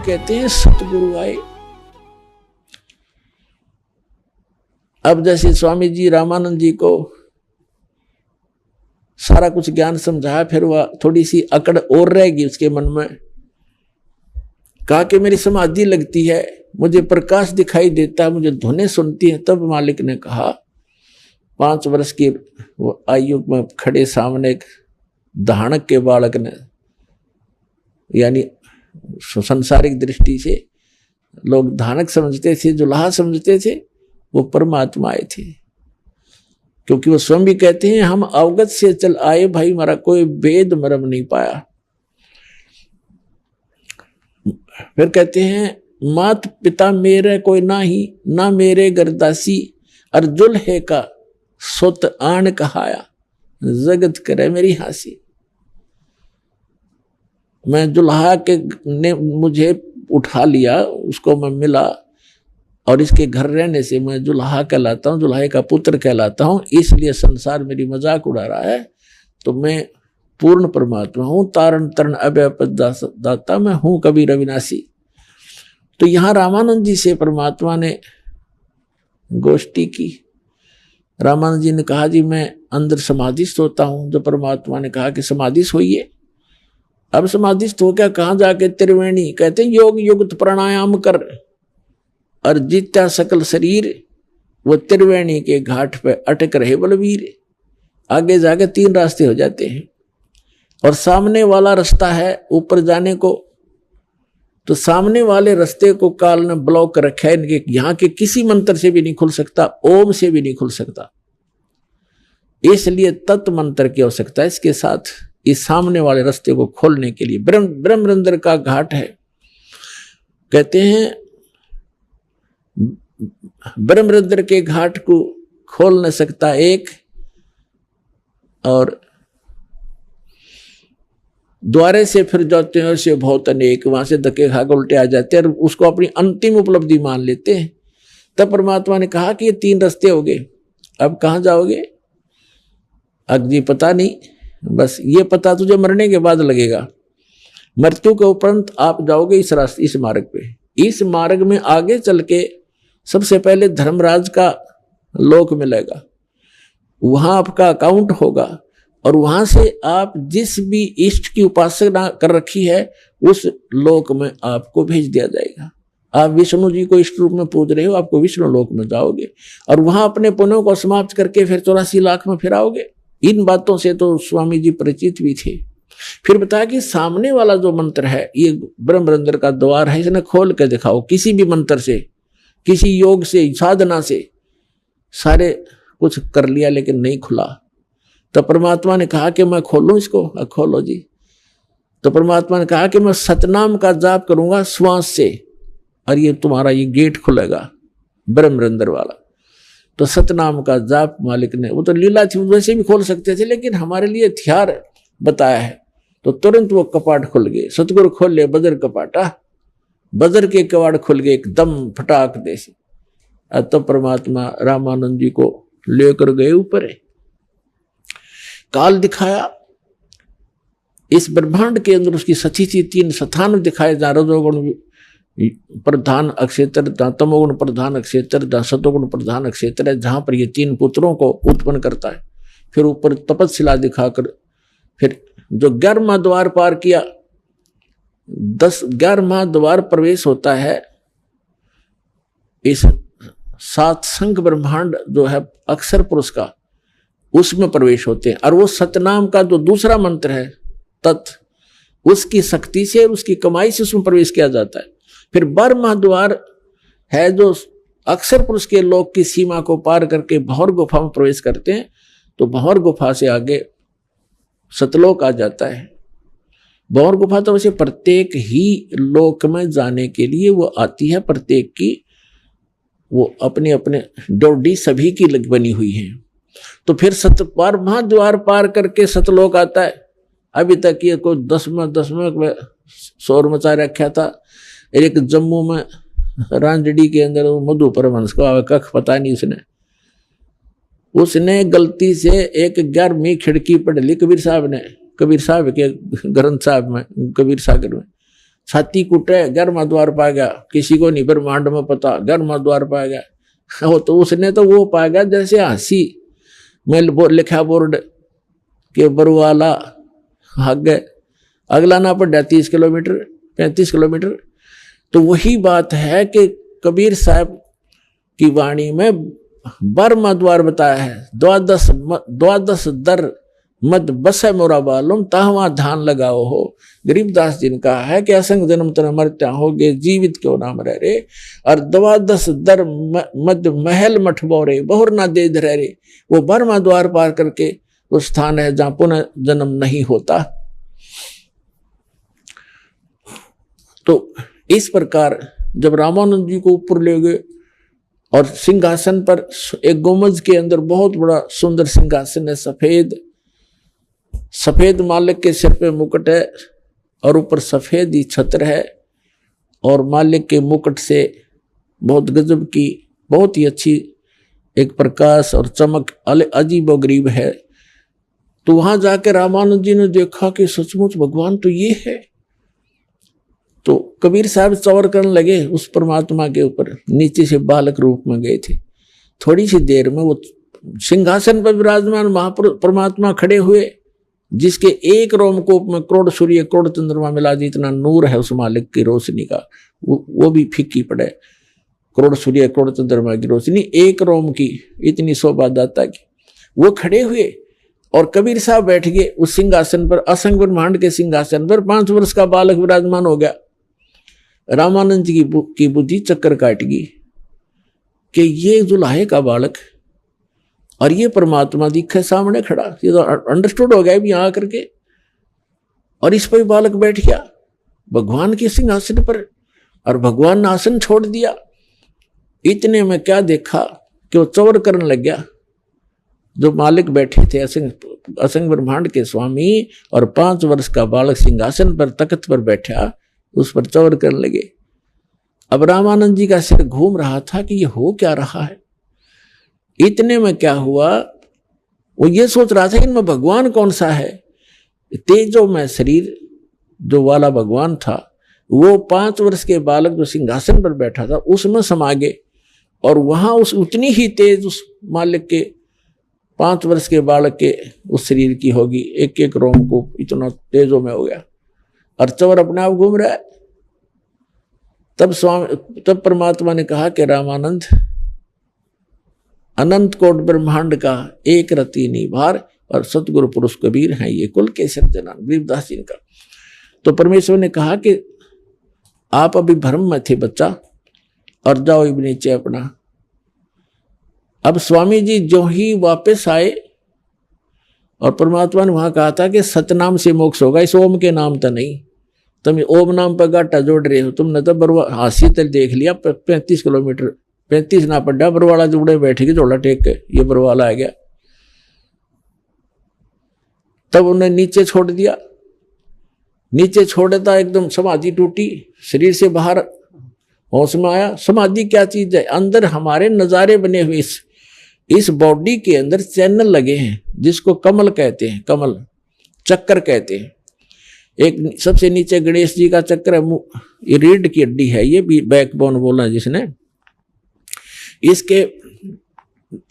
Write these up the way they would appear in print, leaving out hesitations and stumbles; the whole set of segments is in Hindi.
कहते हैं सतगुरु आए। अब जैसे स्वामी जी रामानंद जी को सारा कुछ ज्ञान समझाया, फिर वह थोड़ी सी अकड़ और रहेगी उसके मन में। कहा कि मेरी समाधि लगती है, मुझे प्रकाश दिखाई देता है, मुझे धुनें सुनती है। तब मालिक ने कहा 5 वर्ष की आयु में खड़े सामने एक धानक के बालक ने, यानी संसारिक दृष्टि से लोग धानक समझते थे, जुलाहा समझते थे, वो परमात्मा आए थे। क्योंकि वो स्वयं भी कहते हैं हम अवगत से चल आए भाई, हमारा कोई भेद मरम नहीं पाया। फिर कहते हैं मात पिता मेरे कोई ना ही, ना मेरे गरदासी, और जुल्हे का सुत आन कहाया, जगत करे मेरी हासी। मैं जुल्हा के ने मुझे उठा लिया, उसको मैं मिला, और इसके घर रहने से मैं जुल्हा कहलाता हूँ, जुल्हे का पुत्र कहलाता हूँ, इसलिए संसार मेरी मजाक उड़ा रहा है। तो मैं पूर्ण परमात्मा हूँ, तारण तरण अभय दाता मैं हूँ कबीर अविनाशी। तो यहाँ रामानंद जी से परमात्मा ने गोष्ठी की। रामानंद जी ने कहा जी मैं अंदर समाधिस्थ होता हूँ। जो परमात्मा ने कहा कि समाधिस्थ होइए। अब समाधिस्थ हो क्या, कहाँ जाके त्रिवेणी, कहते योग युक्त प्राणायाम कर और जीता सकल शरीर, वो त्रिवेणी के घाट पे अटक रहे बलवीर। आगे जाके 3 रास्ते हो जाते हैं, और सामने वाला रास्ता है ऊपर जाने को। तो सामने वाले रास्ते को काल ने ब्लॉक रखा है, इनके यहाँ के किसी मंत्र से भी नहीं खुल सकता, ओम से भी नहीं खुल सकता। इसलिए तत्व मंत्र की आवश्यकता है इसके साथ, इस सामने वाले रास्ते को खोलने के लिए। ब्रह्मरंध्र का घाट है, कहते हैं ब्रह्मरंध्र के घाट को खोल न सकता एक, और द्वारे से फिर जाते हैं से बहुत अनेक, वहां से धक्के खा के उल्टे आ जाते हैं और उसको अपनी अंतिम उपलब्धि मान लेते हैं। तब परमात्मा ने कहा कि ये 3 रास्ते हो गए, अब कहाँ जाओगे? अग्नि पता नहीं, बस ये पता तुझे मरने के बाद लगेगा। मृत्यु के उपरांत आप जाओगे इस रास्ते, इस मार्ग पे। इस मार्ग में आगे चल के सबसे पहले धर्मराज का लोक मिलेगा, वहां आपका अकाउंट होगा, और वहां से आप जिस भी इष्ट की उपासना कर रखी है उस लोक में आपको भेज दिया जाएगा। आप विष्णु जी को इष्ट रूप में पूज रहे हो, आपको विष्णु लोक में जाओगे, और वहां अपने पुण्यों को समाप्त करके फिर 84 लाख में फिर आओगे। इन बातों से तो स्वामी जी परिचित भी थे। फिर बताया कि सामने वाला जो मंत्र है ये ब्रह्मरंध्र का द्वार है, इसने खोल के दिखाओ। किसी भी मंत्र से, किसी योग से, साधना से सारे कुछ कर लिया लेकिन नहीं खुला। तो परमात्मा ने कहा कि मैं खोलूं इसको, खोलो जी। तो परमात्मा ने कहा कि मैं सतनाम का जाप करूंगा श्वास से, और ये तुम्हारा ये गेट खुलेगा ब्रह्मरंध्र वाला। तो सतनाम का जाप मालिक ने, वो तो लीला थी, वैसे भी खोल सकते थे, लेकिन हमारे लिए हथियार बताया है। तो तुरंत वो कपाट खुल गए, सतगुरु खोल ले बजर कपाटा, बजर के कवाड़ खुल गए एकदम फटाक देसी। तो परमात्मा रामानंद जी को लेकर गए ऊपर, काल दिखाया। इस ब्रह्मांड के अंदर उसकी सची 3 स्थान दिखाए, जहां रजोगुण प्रधान अक्षेत्र, जहां तमोगुण प्रधान अक्षेत्र, जहां सतोगुण प्रधान अक्षेत्र है, जहां पर ये 3 पुत्रों को उत्पन्न करता है। फिर ऊपर तपस्शिला दिखाकर फिर जो 11वां द्वार पार किया, 11वां द्वार प्रवेश होता है इस 7 संघ ब्रह्मांड जो है अक्षर पुरुष का, उसमें प्रवेश होते हैं। और वो सतनाम का जो दूसरा मंत्र है तत्, उसकी शक्ति से, उसकी कमाई से उसमें प्रवेश किया जाता है। फिर 12वां द्वार है जो अक्षर पुरुष के लोक की सीमा को पार करके भंवर गुफा में प्रवेश करते हैं। तो भंवर गुफा से आगे सतलोक आ जाता है। भंवर गुफा तो वैसे प्रत्येक ही लोक में जाने के लिए वो आती है, प्रत्येक की वो अपने अपने ड्यूटी सभी की लग बनी हुई है। तो फिर 12वां द्वार पार करके सतलोक आता है। अभी तक ये कोई 10वें शोर मचा रखा था। एक जम्मू में रांजड़ी के अंदर मधु परमहंस को कख पता नहीं, उसने गलती से एक 11वीं खिड़की पढ़ ली कबीर साहब ने, कबीर साहब के ग्रंथ साहब में, कबीर सागर में। छाती कुटे, गर्मा द्वार पा गया, किसी को नहीं ब्रह्मांड में पता, गर्मा द्वार पा गया। वो तो उसने तो वो पा गया जैसे हंसी में लिखा बोर्ड के बरवाला आगे अगला ना पड़ा 30 किलोमीटर 35 किलोमीटर। तो वही बात है कि कबीर साहब की वाणी में बर्मा द्वार बताया है, द्वादश दर मद बस मोरा बालुम ताहवा ध्यान लगाओ हो। गरीबदास जी ने कहा है कि असंग जन्म तन मरत्या होगे, जीवित क्यों नाम रह रे, और द्वादश दर मद महल मठ बोरे बहुर ना दे रह रे। वो बर्मा द्वार पार करके वो स्थान है जहां पुनः जन्म नहीं होता। तो इस प्रकार जब रामानंद जी को ऊपर ले गए और सिंहासन पर, एक गोमज के अंदर बहुत बड़ा सुंदर सिंहासन है, सफेद मालिक के सिर पे मुकुट है और ऊपर सफेद ही छत्र है, और मालिक के मुकुट से बहुत गजब की, बहुत ही अच्छी एक प्रकाश और चमक अजीब और गरीब है। तो वहां जाके रामानंद जी ने देखा कि सचमुच भगवान तो ये है। तो कबीर साहब चौर करने लगे उस परमात्मा के ऊपर, नीचे से बालक रूप में गए थे। थोड़ी सी देर में वो सिंहासन पर विराजमान महापुरुष परमात्मा खड़े हुए, जिसके एक रोमकूप में करोड़ सूर्य करोड़ चंद्रमा मिला जितना नूर है उस मालिक की रोशनी का, वो भी फीकी पड़े। करोड़ सूर्य करोड़ चंद्रमा की रोशनी एक रोम की, इतनी शोभा दाता की। वो खड़े हुए और कबीर साहब बैठ गए उस सिंहासन पर, असंग ब्रह्मांड के सिंहासन पर। 5 वर्ष का बालक विराजमान हो गया। रामानंद जी की बुद्धि चक्कर काट गई कि ये जुलाहे का बालक और ये परमात्मा दिखे सामने खड़ा, ये तो अंडरस्टूड हो गया भी यहाँ आकर के। और इस पर बालक बैठ गया भगवान के सिंहासन पर, और भगवान ने आसन छोड़ दिया। इतने में क्या देखा कि वो चौर करने लग गया। जो मालिक बैठे थे असंग ब्रह्मांड के स्वामी, और 5 वर्ष का बालक सिंहासन पर तख्त पर बैठा, उस पर चौर करने लगे। अब रामानंद जी का सिर घूम रहा था कि ये हो क्या रहा है। इतने में क्या हुआ, वो ये सोच रहा था इनमें भगवान कौन सा है। तेजो में शरीर जो वाला भगवान था, वो 5 वर्ष के बालक जो सिंहासन पर बैठा था उसमें समा गए, और वहां उस उतनी ही तेज उस मालिक के 5 वर्ष के बालक के उस शरीर की होगी। एक एक रोम को इतना तेजों में हो गया, और चौर अपने आप घूम रहा है। तब परमात्मा ने कहा कि रामानंद, अनंत कोट ब्रह्मांड का एक रति निभार और सतगुरु पुरुष कबीर हैं ये कुल के सज्जनान, गरीबदास जी का। तो परमेश्वर ने कहा कि आप अभी भ्रम में थे बच्चा, और जाओ अब नीचे अपना। अब स्वामी जी जो ही वापस आए, और परमात्मा ने वहां कहा था कि सतनाम से मोक्ष होगा, इस ओम के नाम तो नहीं। तुम ओम नाम पर गाटा जोड़ रहे हो। तुमने तो हासी तक देख लिया 35 किलोमीटर, 35 ना पड़ा, बरवाला जुड़े बैठेगी झोला टेक के, ये बरवाला आ गया। तब उन्हें नीचे छोड़ दिया। नीचे छोड़ता एकदम समाधि टूटी, शरीर से बाहर होश में आया। समाधि क्या चीज है? अंदर हमारे नजारे बने हुए इस बॉडी के अंदर चैनल लगे हैं, जिसको कमल कहते हैं, कमल चक्कर कहते हैं। एक सबसे नीचे गणेश जी का चक्र है, ये रीढ़ की हड्डी है, ये भी बैकबोन बोला जिसने। इसके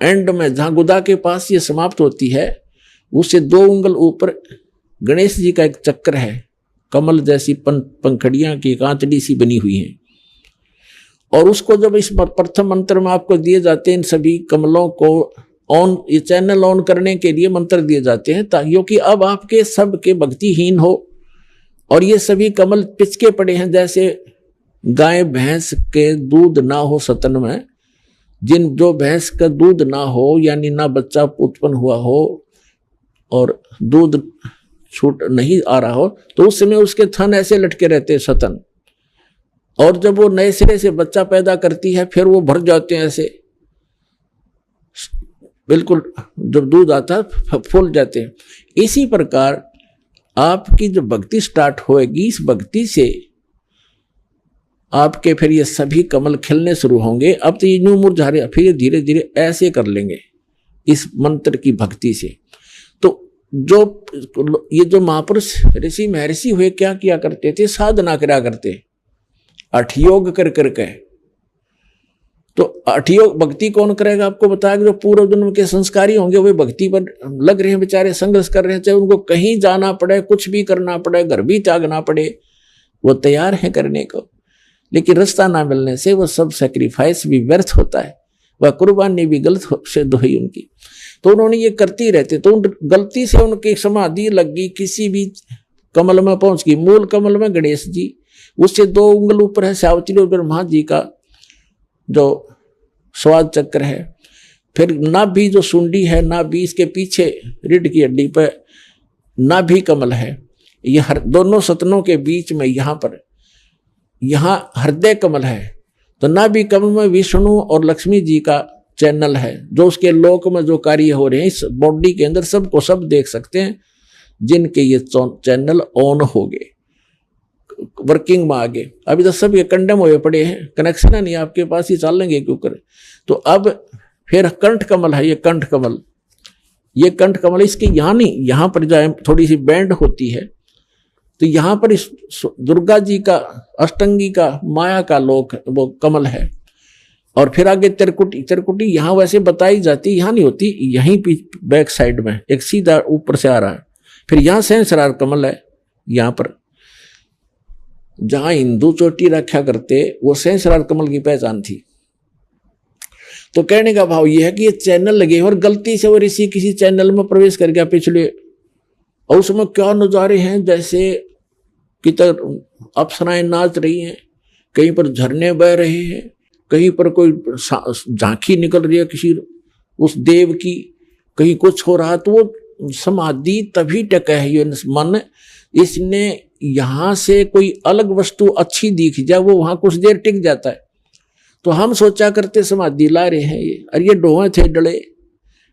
एंड में जहां गुदा के पास ये समाप्त होती है, उससे 2 उंगल ऊपर गणेश जी का एक चक्र है, कमल जैसी पंखड़ियां की कांचड़ी सी बनी हुई हैं। और उसको जब इस प्रथम मंत्र में आपको दिए जाते हैं, इन सभी कमलों को ऑन, ये चैनल ऑन करने के लिए मंत्र दिए जाते हैं, क्योंकि अब आपके सब के भक्तिहीन हो, और ये सभी कमल पिचके पड़े हैं, जैसे गाय भैंस के दूध ना हो सतन में, जो भैंस का दूध ना हो, यानी ना बच्चा उत्पन्न हुआ हो और दूध छूट नहीं आ रहा हो, तो उस समय उसके थन ऐसे लटके रहते सतन। और जब वो नए सिरे से बच्चा पैदा करती है, फिर वो भर जाते हैं ऐसे, बिल्कुल जब दूध आता है फूल जाते हैं। इसी प्रकार आपकी जो भक्ति स्टार्ट होएगी, इस भक्ति से आपके फिर ये सभी कमल खिलने शुरू होंगे। अब तो ये न्यू मुरझारे, फिर धीरे धीरे ऐसे कर लेंगे इस मंत्र की भक्ति से। तो जो ये जो महापुरुष ऋषि महर्षि हुए क्या किया करते थे, साधना करा करते, अठयोग कर करके। तो अठयोग भक्ति कौन करेगा, आपको बताया कि जो पूर्व जन्म के संस्कारी होंगे वे भक्ति पर लग रहे हैं, बेचारे संघर्ष कर रहे हैं, चाहे उनको कहीं जाना पड़े, कुछ भी करना पड़े, घर भी त्यागना पड़े, वो तैयार है करने को। लेकिन रास्ता ना मिलने से वो सब सैक्रिफाइस भी व्यर्थ होता है, वह कुर्बानी भी गलत सिद्ध हुई उनकी। तो उन्होंने ये करती रहते, तो गलती से उनकी समाधि लग गई, किसी भी कमल में पहुंच गई। मूल कमल में गणेश जी, उससे 2 उंगल ऊपर है सावित्री और ब्रह्मा जी का जो स्वाद चक्र है। फिर नाभि जो सुंडी है, नाभि इसके पीछे रीढ़ की हड्डी पर नाभि कमल है। यह दोनों सतनों के बीच में यहाँ हृदय कमल है। तो नाभि कमल में विष्णु और लक्ष्मी जी का चैनल है, जो उसके लोक में जो कार्य हो रहे हैं इस बॉडी के अंदर सबको सब देख सकते हैं, जिनके ये चैनल ऑन हो गए, वर्किंग में आ गए। अभी तो सब ये कंडम हुए पड़े हैं, कनेक्शन है नहीं आपके पास, ही चल लेंगे क्यों करे। तो अब फिर कंठ कमल है, ये कंठ कमल इसके यहाँ नहीं, यहाँ पर जाए थोड़ी सी बैंड होती है, तो यहाँ पर इस दुर्गा जी का अष्टंगी का माया का लोक वो कमल है। और फिर आगे त्रिकुटी यहाँ वैसे बताई जाती, यहाँ नहीं होती, यहीं बैक साइड में एक सीधा ऊपर से आ रहा है। फिर यहाँ सहस्रार कमल है, यहाँ पर जहां हिंदू चोटी रखा करते वो सहस्रार कमल की पहचान थी। तो कहने का भाव यह है कि ये चैनल लगे और गलती से वो ऋषि किसी चैनल में प्रवेश कर गया पिछले, और उसमें क्या नजारे हैं, जैसे कि अप्सराएं नाच रही हैं, कहीं पर झरने बह रहे हैं, कहीं पर कोई झांकी निकल रही है किसी उस देव की, कहीं कुछ हो रहा। तो वो समाधि तभी टका है ये मन, इसने यहां से कोई अलग वस्तु अच्छी दिख जाए वो वहां कुछ देर टिक जाता है। तो हम सोचा करते समाधि ला रहे हैं ये, और ये डोहे थे डले,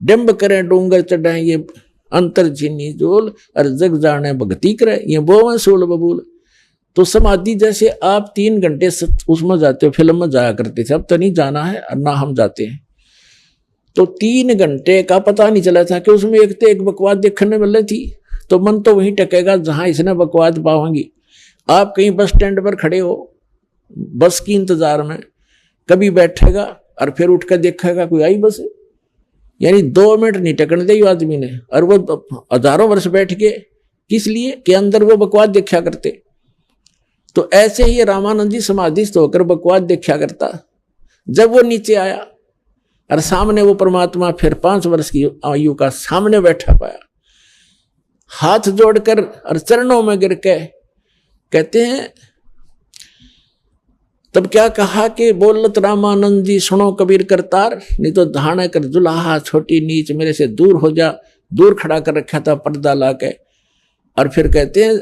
डिम्ब करें डूंगर चढ़ाएं ये अंतर झिनी जोल, और जग जाने भक्ति करे ये बोवे सोल बबूल। तो समाधि जैसे आप 3 घंटे उसमें जाते हो, फिल्म में जाया करते थे, अब तो नहीं जाना है और ना हम जाते हैं। तो 3 घंटे का पता नहीं चला था कि उसमें एक बकवास देखने मिल रही थी। तो मन तो वहीं टकेगा जहां इसने बकवास पाओगी। आप कहीं बस स्टैंड पर खड़े हो, बस की इंतजार में, कभी बैठेगा और फिर उठ कर देखेगा कोई आई बस, यानी 2 मिनट नहीं टकने दे आदमी ने। और वो हजारों वर्ष बैठ के किस लिए के अंदर वो बकवास देखा करते। तो ऐसे ही रामानंद जी समाधिस्थ होकर बकवास देखा करता। जब वो नीचे आया और सामने वो परमात्मा फिर 5 वर्ष की आयु का सामने बैठा पाया, हाथ जोड़कर और चरणों में गिर के कहते हैं, तब क्या कहा कि बोलत रामानंद जी सुनो कबीर करतार, नहीं तो धाने कर जुलाहा छोटी नीच मेरे से दूर हो जा। दूर खड़ा कर रखा था पर्दा ला के। और फिर कहते हैं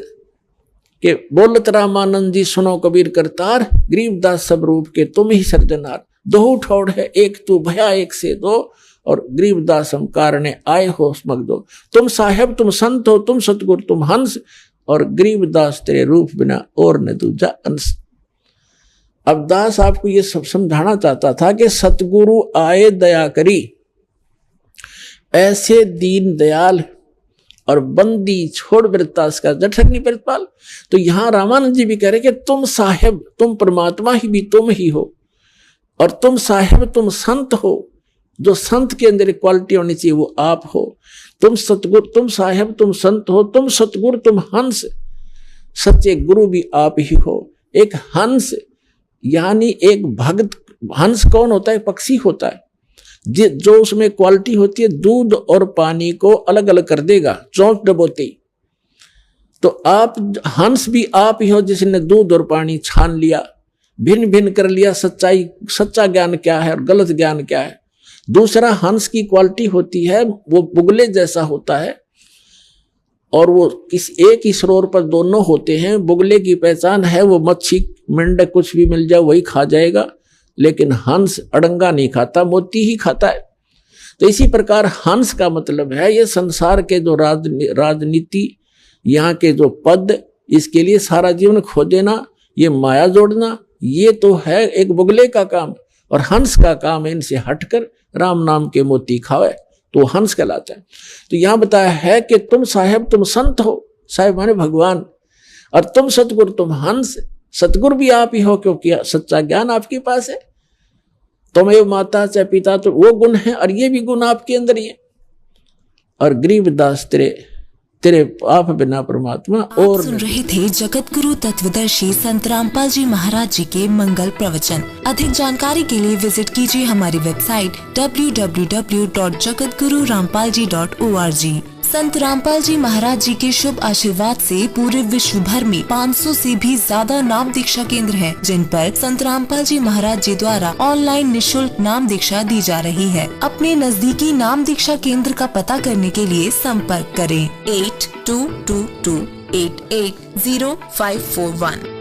कि बोलत रामानंद जी सुनो कबीर करतार, गरीबदास सब रूप के तुम ही सर्जनार। 2 ठोड़ है एक तू भया एक से 2, और गरीबदास हम कारणे आए हो स्मग दो। तुम साहेब तुम संत हो, तुम सतगुरु तुम हंस, और गरीबदास तेरे रूप बिना और न दूजा अंश। अब दास आपको ये सब समझाना चाहता था कि सतगुरु आए दया करी, ऐसे दीन दयाल और बंदी छोड़ वृत्तास का जठक नहीं प्रतिपाल। तो यहां रामानंद जी भी कह रहे कि तुम साहेब, तुम परमात्मा ही भी तुम ही हो, और तुम साहेब तुम संत हो। जो संत के अंदर क्वालिटी होनी चाहिए वो आप हो। तुम सतगुरु तुम साहेब तुम संत हो, तुम सतगुरु तुम हंस, सच्चे गुरु भी आप ही हो। एक हंस यानी एक भक्त, हंस कौन होता है? पक्षी होता है, जो उसमें क्वालिटी होती है दूध और पानी को अलग अलग कर देगा चोंच डबोते। तो आप हंस भी आप ही हो जिसने दूध और पानी छान लिया, भिन्न भिन्न कर लिया, सच्चाई सच्चा ज्ञान क्या है और गलत ज्ञान क्या है। दूसरा हंस की क्वालिटी होती है वो बुगले जैसा होता है, और वो किस एक ही सरोवर पर दोनों होते हैं। बुगले की पहचान है वो मच्छी मेंढक कुछ भी मिल जाए वही खा जाएगा, लेकिन हंस अड़ंगा नहीं खाता, मोती ही खाता है। तो इसी प्रकार हंस का मतलब है ये संसार के जो राजनीति, यहाँ के जो पद, इसके लिए सारा जीवन खो देना, ये माया जोड़ना, ये तो है एक बुगले का काम। और हंस का काम है इनसे हटकर राम नाम के मोती खावे। तो वो हंस कहलाता है। तो यहाँ बताया है कि तुम साहेब तुम संत हो, साहेब माने भगवान, और तुम सतगुरु तुम हंस, सतगुरु भी आप ही हो क्योंकि सच्चा ज्ञान आपके पास है। तुम्हें माता चाहे पिता, तो वो गुण है और ये भी गुण आपके अंदर ही है। और गरीबदास तेरे आप बिना परमात्मा और सुन रहे थे जगत गुरु तत्वदर्शी संत रामपाल जी महाराज जी के मंगल प्रवचन। अधिक जानकारी के लिए विजिट कीजिए हमारी वेबसाइट www.jagatgururampalji.org। संत रामपाल जी महाराज जी के शुभ आशीर्वाद से पूरे विश्व भर में 500 से भी ज्यादा नाम दीक्षा केंद्र हैं, जिन पर संत रामपाल जी महाराज जी द्वारा ऑनलाइन निशुल्क नाम दीक्षा दी जा रही है। अपने नजदीकी नाम दीक्षा केंद्र का पता करने के लिए संपर्क करें 8222880541।